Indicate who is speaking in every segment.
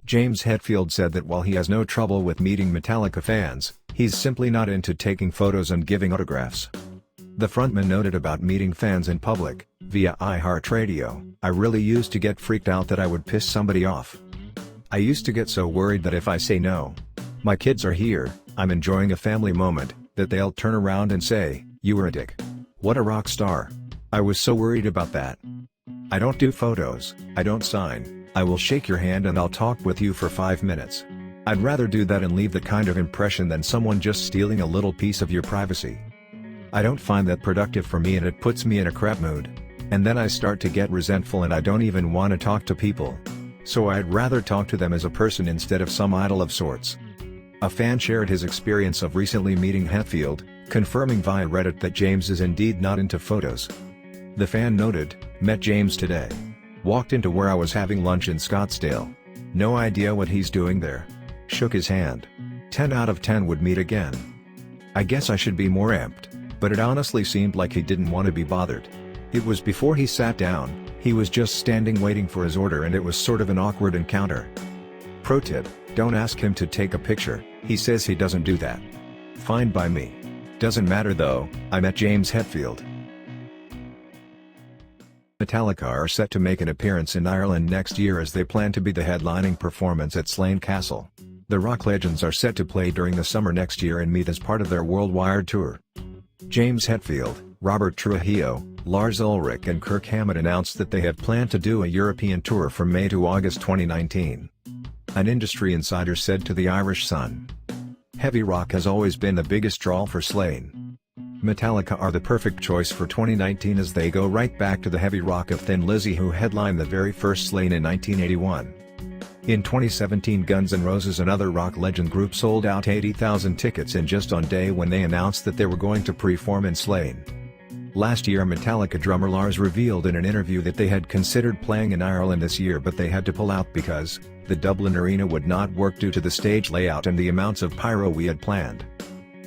Speaker 1: James Hetfield said that while he has no trouble with meeting Metallica fans, he's simply not into taking photos and giving autographs. The frontman noted about meeting fans in public, via iHeartRadio, "I really used to get freaked out that I would piss somebody off. I used to get so worried that if I say no, my kids are here, I'm enjoying a family moment, that they'll turn around and say, 'You were a dick. What a rock star.' I was so worried about that. I don't do photos, I don't sign, I will shake your hand and I'll talk with you for 5 minutes. I'd rather do that and leave that kind of impression than someone just stealing a little piece of your privacy. I don't find that productive for me and it puts me in a crap mood. And then I start to get resentful and I don't even want to talk to people. So I'd rather talk to them as a person instead of some idol of sorts." A fan shared his experience of recently meeting Hetfield, confirming via Reddit that James is indeed not into photos. The fan noted, "Met James today. Walked into where I was having lunch in Scottsdale. No idea what he's doing there. Shook his hand. 10 out of 10 would meet again. I guess I should be more amped, but it honestly seemed like he didn't want to be bothered. It was before he sat down, he was just standing waiting for his order and it was sort of an awkward encounter. Pro tip, don't ask him to take a picture, he says he doesn't do that. Fine by me. Doesn't matter though, I met James Hetfield." Metallica are set to make an appearance in Ireland next year as they plan to be the headlining performance at Slane Castle. The rock legends are set to play during the summer next year and meet as part of their worldwide tour. James Hetfield, Robert Trujillo, Lars Ulrich and Kirk Hammett announced that they have planned to do a European tour from May to August 2019. An industry insider said to the Irish Sun, "Heavy rock has always been the biggest draw for Slane. Metallica are the perfect choice for 2019 as they go right back to the heavy rock of Thin Lizzy who headlined the very first Slane in 1981. In 2017 Guns N' Roses and other rock legend groups sold out 80,000 tickets in just on day when they announced that they were going to perform in Slane. Last year Metallica drummer Lars revealed in an interview that they had considered playing in Ireland this year but they had to pull out because the Dublin arena would not work due to the stage layout and the amounts of pyro we had planned.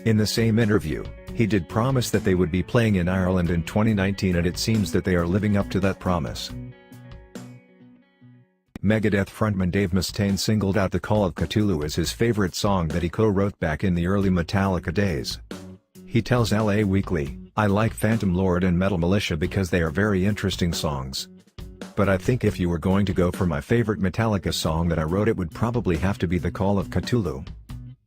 Speaker 1: In the same interview, he did promise that they would be playing in Ireland in 2019 and it seems that they are living up to that promise. Megadeth frontman Dave Mustaine singled out The Call of Cthulhu as his favorite song that he co-wrote back in the early Metallica days. He tells LA Weekly, "I like Phantom Lord and Metal Militia because they are very interesting songs. But I think if you were going to go for my favorite Metallica song that I wrote it would probably have to be The Call of Cthulhu.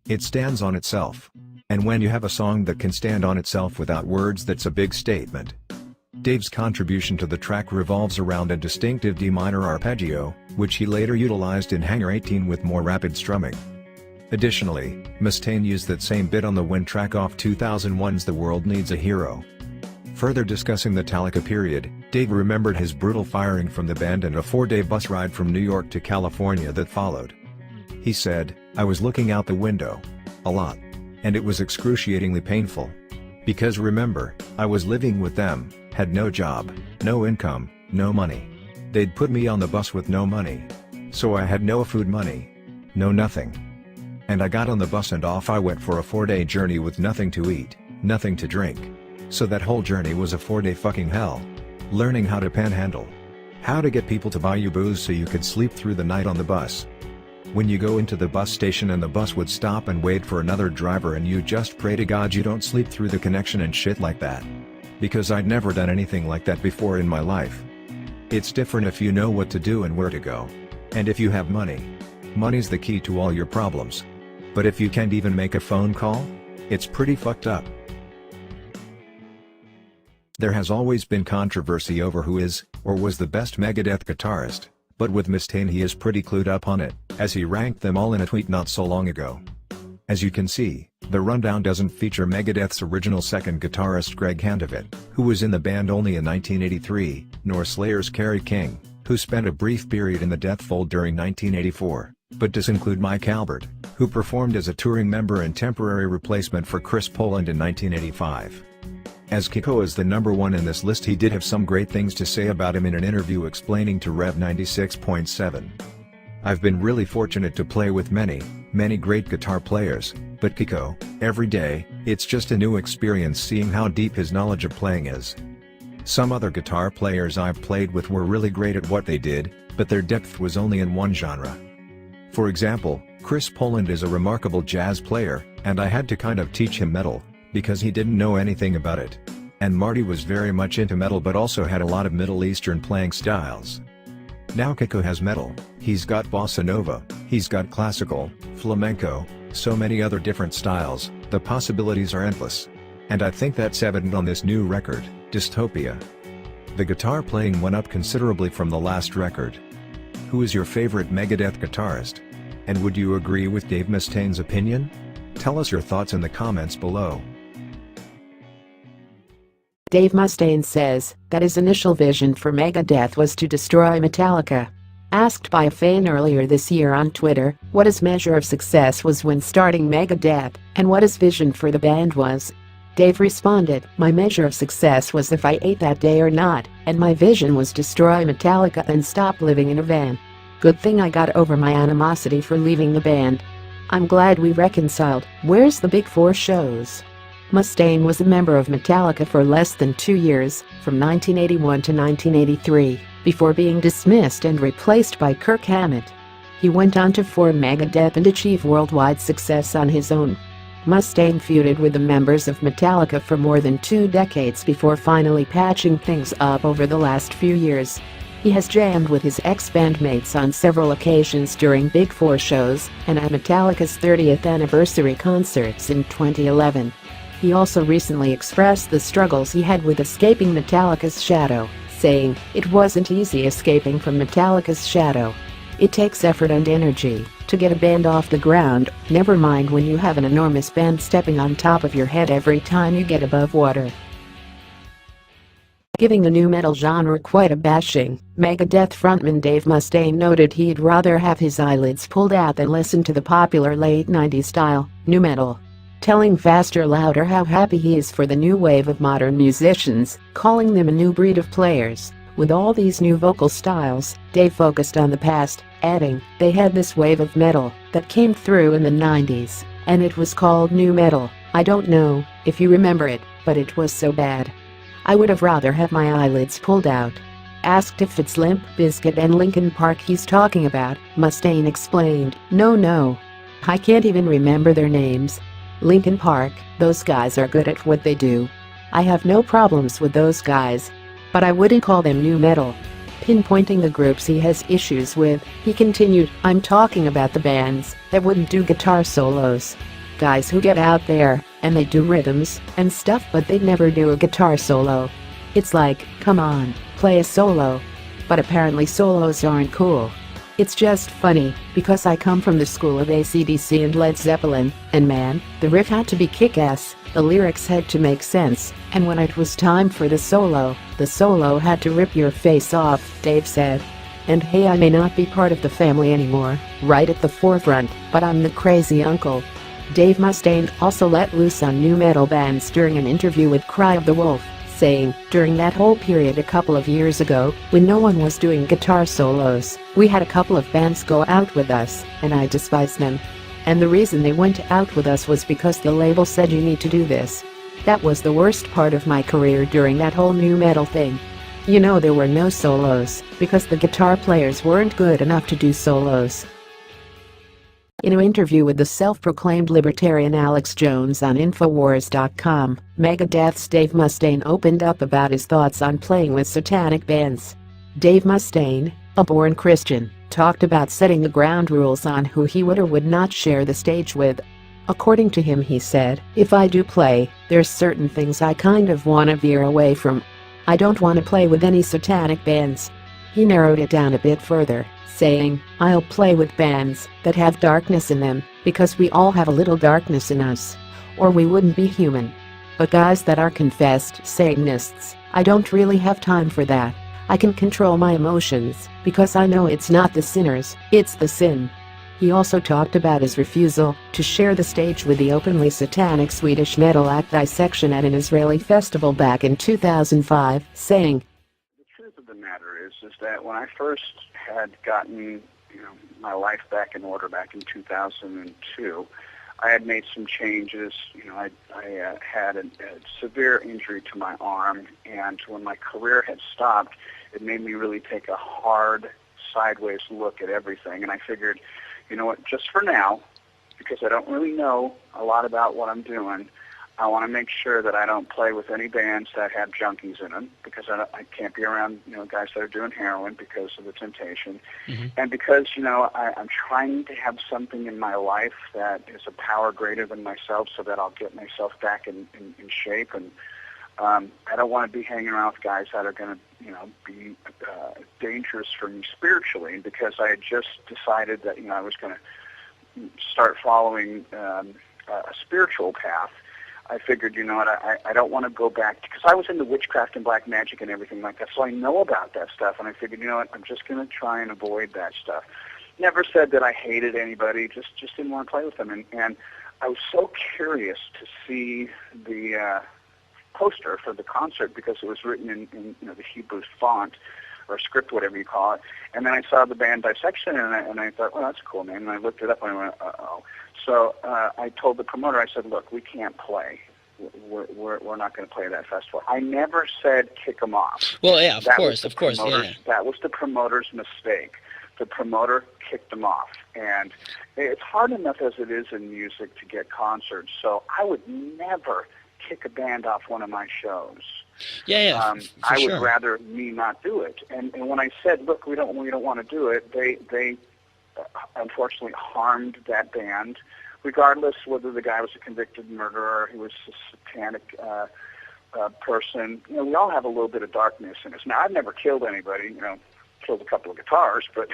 Speaker 1: It stands on itself. And when you have a song that can stand on itself without words, that's a big statement." Dave's contribution to the track revolves around a distinctive D minor arpeggio, which he later utilized in Hangar 18 with more rapid strumming. Additionally, Mustaine used that same bit on the When track off 2001's The World Needs a Hero. Further discussing the Metallica period, Dave remembered his brutal firing from the band and a 4-day bus ride from New York to California that followed. He said, "I was looking out the window. A lot. And it was excruciatingly painful. Because remember, I was living with them, had no job, no income, no money. They'd put me on the bus with no money. So I had no food money. No nothing. And I got on the bus and off I went for a 4-day journey with nothing to eat, nothing to drink. So that whole journey was a 4-day fucking hell. Learning how to panhandle. How to get people to buy you booze so you could sleep through the night on the bus. When you go into the bus station and the bus would stop and wait for another driver and you just pray to God you don't sleep through the connection and shit like that. Because I'd never done anything like that before in my life. It's different if you know what to do and where to go. And if you have money. Money's the key to all your problems. But if you can't even make a phone call? It's pretty fucked up." There has always been controversy over who is, or was the best Megadeth guitarist, but with Mustaine he is pretty clued up on it, as he ranked them all in a tweet not so long ago. As you can see, the rundown doesn't feature Megadeth's original second guitarist Greg Handevidt, who was in the band only in 1983, nor Slayer's Kerry King, who spent a brief period in the Death Fold during 1984, but does include Mike Albert, who performed as a touring member and temporary replacement for Chris Poland in 1985. As Kiko is the number one in this list, he did have some great things to say about him in an interview explaining to Rev 96.7. "I've been really fortunate to play with many great guitar players, but Kiko, every day, it's just a new experience seeing how deep his knowledge of playing is. Some other guitar players I've played with were really great at what they did, but their depth was only in one genre. For example, Chris Poland is a remarkable jazz player, and I had to kind of teach him metal, because he didn't know anything about it. And Marty was very much into metal but also had a lot of Middle Eastern playing styles. Now Kiko has metal, he's got bossa nova, he's got classical, flamenco, so many other different styles, the possibilities are endless. And I think that's evident on this new record, Dystopia. The guitar playing went up considerably from the last record. Who is your favorite Megadeth guitarist? And would you agree with Dave Mustaine's opinion? Tell us your thoughts in the comments below.
Speaker 2: Dave Mustaine says that his initial vision for Megadeth was to destroy Metallica. Asked by a fan earlier this year on Twitter what his measure of success was when starting Megadeth and what his vision for the band was, Dave responded, "My measure of success was if I ate that day or not, and my vision was destroy Metallica and stop living in a van. Good thing I got over my animosity for leaving the band. I'm glad we reconciled. Where's the big four shows?" Mustaine was a member of Metallica for less than 2 years, from 1981 to 1983, before being dismissed and replaced by Kirk Hammett. He went on to form Megadeth and achieve worldwide success on his own. Mustaine feuded with the members of Metallica for more than 2 decades before finally patching things up over the last few years. He has jammed with his ex-bandmates on several occasions during Big Four shows and at Metallica's 30th anniversary concerts in 2011. He also recently expressed the struggles he had with escaping Metallica's shadow, saying, "It wasn't easy escaping from Metallica's shadow. It takes effort and energy to get a band off the ground, never mind when you have an enormous band stepping on top of your head every time you get above water." Giving the nu metal genre quite a bashing, Megadeth frontman Dave Mustaine noted he'd rather have his eyelids pulled out than listen to the popular late 90s style nu metal. Telling Faster Louder how happy he is for the new wave of modern musicians, calling them a new breed of players. With all these new vocal styles, Dave focused on the past, adding, "They had this wave of metal that came through in the 90s, and it was called nu metal. I don't know if you remember it, but it was so bad. I would have rather have my eyelids pulled out." Asked if it's Limp Bizkit and Linkin Park he's talking about, Mustaine explained, No, I can't even remember their names. Linkin Park, those guys are good at what they do. I have no problems with those guys. But I wouldn't call them nu metal." Pinpointing the groups he has issues with, he continued, "I'm talking about the bands that wouldn't do guitar solos. Guys who get out there and they do rhythms and stuff but they'd never do a guitar solo. It's like, come on, play a solo." But apparently solos aren't cool. It's just funny, because I come from the school of AC/DC and Led Zeppelin, and man, the riff had to be kick-ass, the lyrics had to make sense, and when it was time for the solo had to rip your face off, Dave said. And hey, I may not be part of the family anymore, right at the forefront, but I'm the crazy uncle. Dave Mustaine also let loose on nu metal bands during an interview with Cry of the Wolf, saying, "During that whole period a couple of years ago, when no one was doing guitar solos, we had a couple of bands go out with us, and I despised them. And the reason they went out with us was because the label said you need to do this. That was the worst part of my career during that whole nu metal thing. You know, there were no solos, because the guitar players weren't good enough to do solos." In an interview with the self-proclaimed libertarian Alex Jones on Infowars.com, Megadeth's Dave Mustaine opened up about his thoughts on playing with Satanic bands. Dave Mustaine, a born Christian, talked about setting the ground rules on who he would or would not share the stage with. According to him, he said, "If I do play, there's certain things I kind of want to veer away from. I don't want to play with any Satanic bands." He narrowed it down a bit further, saying, "I'll play with bands that have darkness in them, because we all have a little darkness in us. Or we wouldn't be human. But guys that are confessed Satanists, I don't really have time for that. I can control my emotions, because I know it's not the sinners, it's the sin." He also talked about his refusal to share the stage with the openly satanic Swedish metal act Dissection at an Israeli festival back in 2005, saying,
Speaker 3: "The truth of the matter is that when I first had gotten my life back in order back in 2002, I had made some changes. I had a severe injury to my arm, and when my career had stopped, it made me really take a hard, sideways look at everything. And I figured, you know what, just for now, because I don't really know a lot about what I'm doing, I want to make sure that I don't play with any bands that have junkies in them, because I can't be around, guys that are doing heroin because of the temptation.
Speaker 4: Mm-hmm.
Speaker 3: And because, I'm trying to have something in my life that is a power greater than myself, so that I'll get myself back in shape. And I don't want to be hanging around with guys that are going to, be dangerous for me spiritually, because I had just decided that, I was going to start following a spiritual path. I figured, I don't want to go back, because I was into witchcraft and black magic and everything like that, so I know about that stuff, and I figured, I'm just going to try and avoid that stuff. Never said that I hated anybody, just didn't want to play with them, and I was so curious to see the poster for the concert, because it was written in the Hebrew font, or script, whatever you call it, and then I saw the band Dissection, and I thought, well, that's cool, man, and I looked it up, and I went, uh-oh. So I told the promoter, I said, look, we can't play. We're not going to play that festival. I never said kick them off.
Speaker 4: Well, yeah, of course, yeah.
Speaker 3: That was the promoter's mistake. The promoter kicked them off. And it's hard enough as it is in music to get concerts, so I would never kick a band off one of my shows.
Speaker 4: Yeah,
Speaker 3: I would rather me not do it. And when I said, look, we don't want to do it, they unfortunately harmed that band, regardless whether the guy was a convicted murderer, he was a satanic person. We all have a little bit of darkness in us. Now, I've never killed anybody, killed a couple of guitars, but,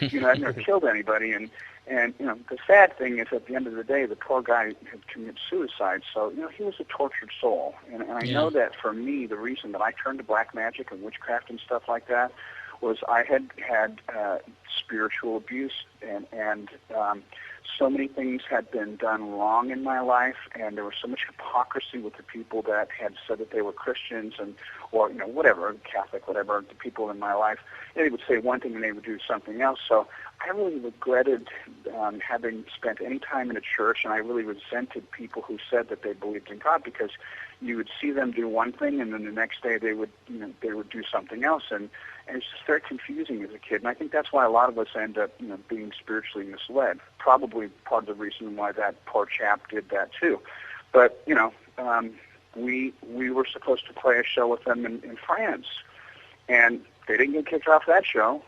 Speaker 3: I've never killed anybody. And the sad thing is, at the end of the day, the poor guy had committed suicide. So, he was a tortured soul. And I know that for me, the reason that I turned to black magic and witchcraft and stuff like that was I had spiritual abuse, and so many things had been done wrong in my life, and there was so much hypocrisy with the people that had said that they were Christians or whatever, Catholic, whatever, the people in my life. They would say one thing and they would do something else. So I really regretted having spent any time in a church, and I really resented people who said that they believed in God, because you would see them do one thing, and then the next day they would do something else, and it's just very confusing as a kid. And I think that's why a lot of us end up, being spiritually misled. Probably part of the reason why that poor chap did that too. But we were supposed to play a show with them in France, and they didn't get kicked off that show.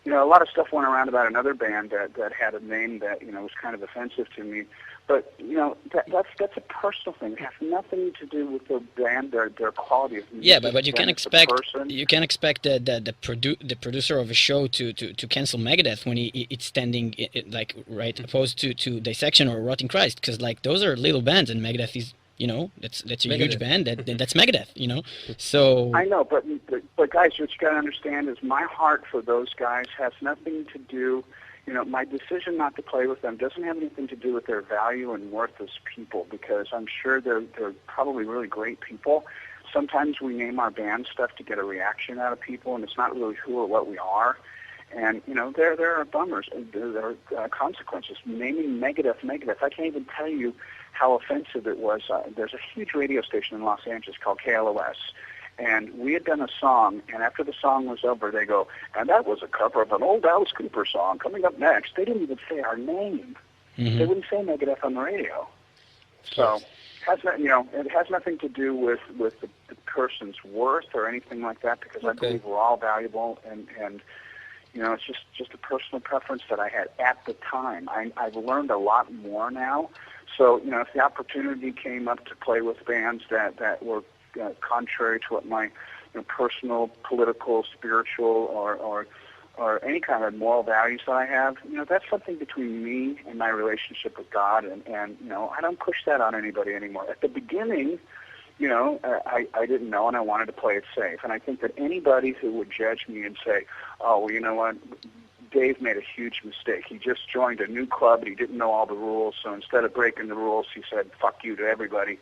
Speaker 3: A lot of stuff went around about another band that had a name that was kind of offensive to me. But that's a personal thing. It has nothing to do with the band, their quality of music.
Speaker 4: Yeah, but you can expect the producer of a show to cancel Megadeth when it's standing right opposed to Dissection or Rotting Christ, because those are little bands, and Megadeth is that's a
Speaker 5: Megadeth.
Speaker 4: huge band that's Megadeth. So
Speaker 3: I know, but guys, what you got to understand is my heart for those guys has nothing to do. My decision not to play with them doesn't have anything to do with their value and worth as people, because I'm sure they're probably really great people. Sometimes we name our band stuff to get a reaction out of people, and it's not really who or what we are. And, there are bummers. There are consequences. Naming Megadeth, I can't even tell you how offensive it was. There's a huge radio station in Los Angeles called KLOS. And we had done a song, and after the song was over, they go, and that was a cover of an old Alice Cooper song. Coming up next, they didn't even say our name.
Speaker 4: Mm-hmm.
Speaker 3: They wouldn't say Megadeth on the radio. So it has nothing to do with the person's worth or anything like that, because I believe we're all valuable, and it's just a personal preference that I had at the time. I've learned a lot more now. So, if the opportunity came up to play with bands that were contrary to what my personal, political, spiritual, or any kind of moral values that I have, that's something between me and my relationship with God, and I don't push that on anybody anymore. At the beginning, I didn't know, and I wanted to play it safe. And I think that anybody who would judge me and say, oh, well, you know what, Dave made a huge mistake. He just joined a new club, and he didn't know all the rules, so instead of breaking the rules, he said, fuck you to everybody.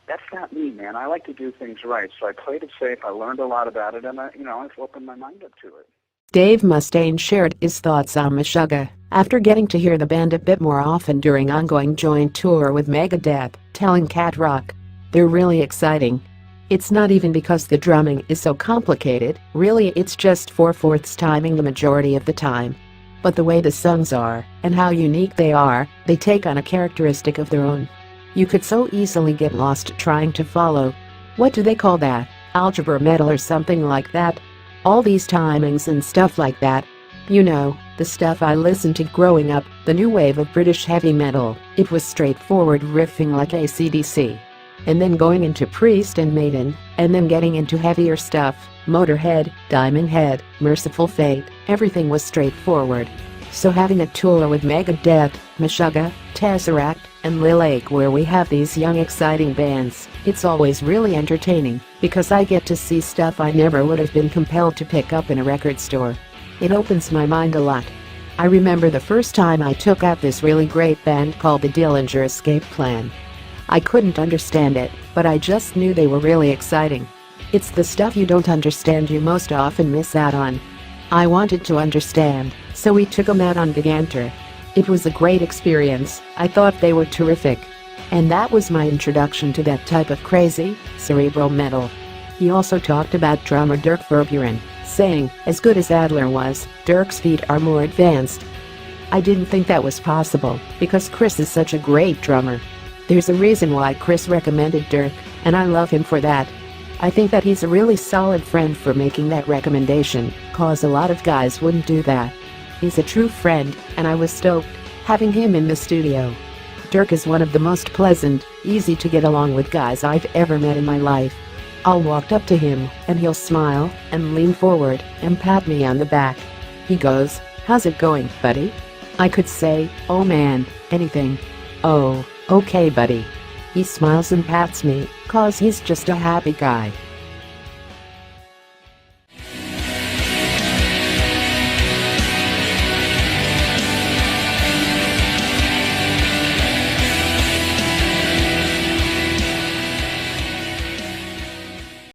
Speaker 3: That's not me, man. I like to do things right. So I played it safe. I learned a lot about it, and I've opened my mind up to it.
Speaker 2: Dave Mustaine shared his thoughts on Meshuggah after getting to hear the band a bit more often during ongoing joint tour with Megadeth, telling Cat Rock, "They're really exciting. It's not even because the drumming is so complicated, really it's just 4/4 timing the majority of the time. But the way the songs are, and how unique they are, they take on a characteristic of their own. You could so easily get lost trying to follow. What do they call that? Algebra metal or something like that? All these timings and stuff like that. You know, the stuff I listened to growing up, the new wave of British heavy metal. It was straightforward riffing like AC/DC. And then going into Priest and Maiden, and then getting into heavier stuff, Motorhead, Diamond Head, Merciful Fate, everything was straightforward. So having a tour with Megadeth, Meshuggah, Tesseract, and Lil Ake where we have these young exciting bands, it's always really entertaining, because I get to see stuff I never would have been compelled to pick up in a record store. It opens my mind a lot. I remember the first time I took out this really great band called the Dillinger Escape Plan. I couldn't understand it, but I just knew they were really exciting. It's the stuff you don't understand you most often miss out on. I wanted to understand, so we took them out on Gigantor. It was a great experience. I thought they were terrific. And that was my introduction to that type of crazy, cerebral metal. He also talked about drummer Dirk Verburen, saying, as good as Adler was, Dirk's feet are more advanced. I didn't think that was possible, because Chris is such a great drummer. There's a reason why Chris recommended Dirk, and I love him for that. I think that he's a really solid friend for making that recommendation, cause a lot of guys wouldn't do that. He's a true friend, and I was stoked having him in the studio. Dirk is one of the most pleasant, easy to get along with guys I've ever met in my life. I'll walk up to him, and he'll smile, and lean forward, and pat me on the back. He goes, "How's it going, buddy?" I could say, "Oh man, anything." "Oh, okay buddy." He smiles and pats me, cause he's just a happy guy.